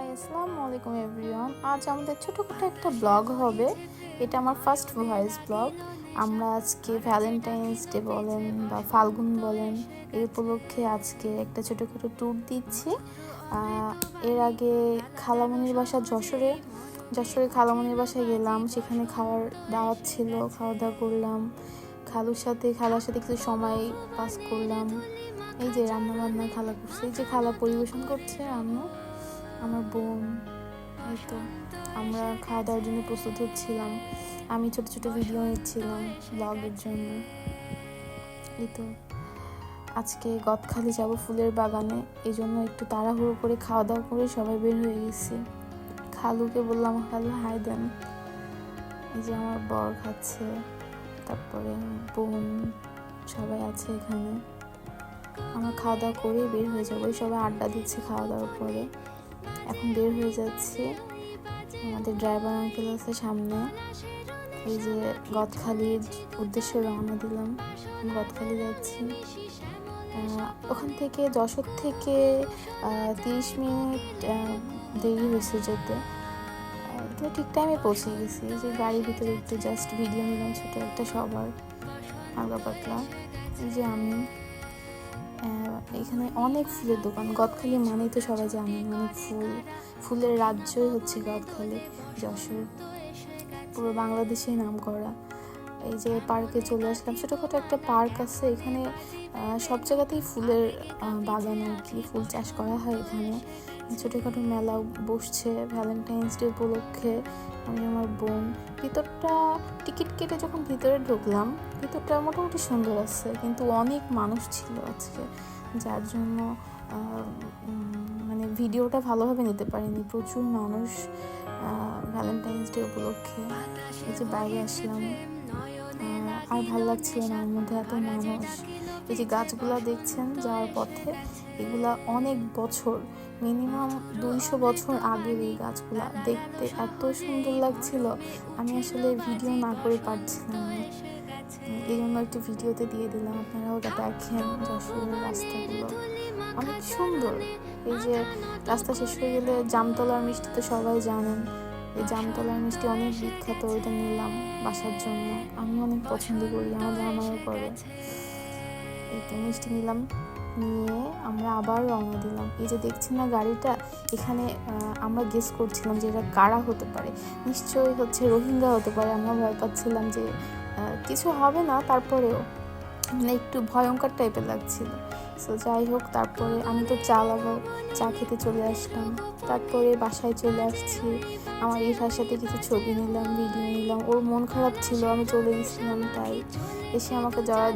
High আসসালামু আলাইকুম everyone. আজ আমাদের ছোটোখাটো একটা ব্লগ হবে। এটা আমার ফার্স্ট ভয়েস ব্লগ। আমরা আজকে ভ্যালেন্টাইন্স ডে বলেন বা ফাল্গুন বলেন, এই উপলক্ষে আজকে একটা ছোটোখাটো ট্যুর দিচ্ছি। এর আগে খালামণির বাসা যশোরে খালামণির বাসায় গেলাম। সেখানে খাওয়ার দাওয়াত ছিল, খাওয়া দাওয়া করলাম। খালার সাথে কিছু সময় পাস করলাম। এই যে রান্না বান্না খালা করছে, এই যে খালা পরিবেশন করছে, আমার বোন। এই তো আমরা খাওয়া দাওয়ার জন্য প্রস্তুত হচ্ছিলাম। আমি ছোট ছোট ভিডিও নিচ্ছিলাম ব্লগের জন্য। এই তো আজকে গদখালি যাব ফুলের বাগানে, এই জন্য একটু তাড়াহুড়ো করে খাওয়া দাওয়া করে সবাই বের হয়ে গেছি। খালুকে বললাম, খালু হাই দেন। এই যে আমার বর খাচ্ছে, তারপরে বোন, সবাই আছে এখানে। আমরা খাওয়া দাওয়া করে বের হয়ে যাবো। সবাই আড্ডা দিচ্ছে খাওয়া দাওয়ার পরে। এখন বের হয়ে যাচ্ছি। আমাদের ড্রাইভার আঙ্কেল আছে সামনে। এই যে গদখালির উদ্দেশ্যে রওনা দিলাম, গদখালি যাচ্ছি। ওখান থেকে যশোর থেকে 30 মিনিট দেরি হয়েছে যেতে, তো ঠিক টাইমে পৌঁছে গেছি। যে গাড়ির ভিতরে একটু জাস্ট ভিডিও নিলাম ছোটো একটা, সবার হালকা পাতলা। এই যে আমি এখানে অনেক ফুলের দোকান। গদখালি মানেই তো সবাই জানেন, অনেক ফুলের রাজ্যই হচ্ছে গদখালি, যশোর, পুরো বাংলাদেশেই নাম করা। এই যে পার্কে চলে আসলাম। ছোটোখাটো একটা পার্ক আছে এখানে, সব জায়গাতেই ফুলের বাগান আর কি, ফুল চাষ করা হয় এখানে। ছোটোখাটো মেলাও বসছে ভ্যালেন্টাইন্স ডে উপলক্ষে। আমি আমার বোন ভিতরটা টিকিট কেটে যখন ভিতরে ঢুকলাম, ভিতরটা মোটামুটি সুন্দর আছে, কিন্তু অনেক মানুষ ছিল আজকে, যার জন্য মানে ভিডিওটা ভালোভাবে নিতে পারিনি। প্রচুর মানুষ ভ্যালেন্টাইন্স ডে উপলক্ষে। এই যে বাইরে আসলাম, আর ভালো লাগছিল না ওর মধ্যে এত মানুষ। এই যে গাছগুলা দেখছেন যাওয়ার পথে, এগুলা অনেক বছর, মিনিমাম 200 বছর আগের এই গাছগুলা। দেখতে এত সুন্দর লাগছিল, আমি আসলে ভিডিও না করে পারছিলাম না, এই জন্য একটু ভিডিওতে দিয়ে দিলাম। আপনারাও দেখেন যশোরের রাস্তাগুলো অনেক সুন্দর। এই যে রাস্তা শেষ হয়ে গেলে জামতলার মিষ্টি তো সবাই জানেন, এই জামতলার মিষ্টি অনেক বিখ্যাত, ওইটা নিলাম বাসার জন্য। আমি অনেক পছন্দ করি, আমার জামাইও করে। এই তো মিষ্টি নিলাম, নিয়ে আমরা আবার রওনা দিলাম। এই যে দেখছেন না গাড়িটা, এখানে আমরা গেস করছিলাম যে এটা কারা হতে পারে। নিশ্চয়ই হচ্ছে রোহিঙ্গা হতে পারে। আমরা ভয় পাচ্ছিলাম যে কিছু হবে না, তারপরেও মানে একটু ভয়ঙ্কর টাইপের লাগছিল। সো যাই হোক, তারপরে আমি তো চা খেতে চলে আসলাম। তারপরে বাসায় চলে আসছি। আমার ইরফার সাথে কিছু ছবি নিলাম, ভিডিও নিলাম। ওর মন খারাপ ছিল, আমি চলে গেছিলাম, তাই এসে আমাকে যাওয়ার